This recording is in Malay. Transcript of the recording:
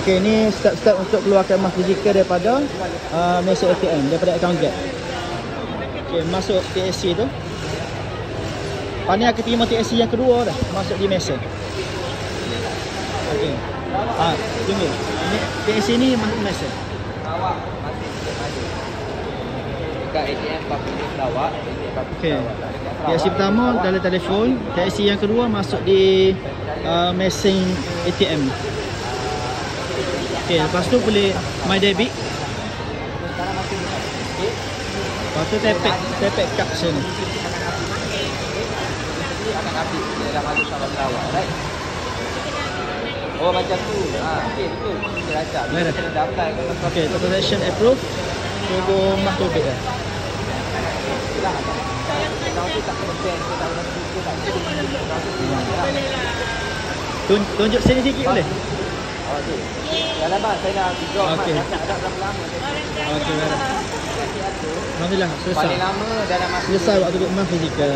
Okey, ni step-step untuk keluarkan emas fizikal daripada mesin ATM, daripada account gap. Okey, masuk TSC tu. Pani akan terima TSC yang kedua dah masuk di mesin. Okey. Tunggu. Ini TSC ni masuk mesin. Awak masih ada. Dekat ATM public Sarawak, Okey. TSC pertama dalam telefon, TSC yang kedua masuk di mesin ATM. Okey, lepas tu boleh my debit. Lepas tu tap kad sini. akan habis dia dah masuk Sarawak, right? Oh macam tu. Okey betul. Kita racak. Kita kena daftar ke tempat. Okey, transaction approve. Tunggu mah tobek dah. Itulah. Kalau tu tak kena bank, kita tak kena buku, tak kena. Tunjuk sini sikit boleh? Oh tu. Dalam bang saya dah withdraw mat. Okey. Tak ada berapa lama. Okey, baik. Alhamdulillah, selesai. Paling lama dalam masa Selesai waktu duduk mah fizikal.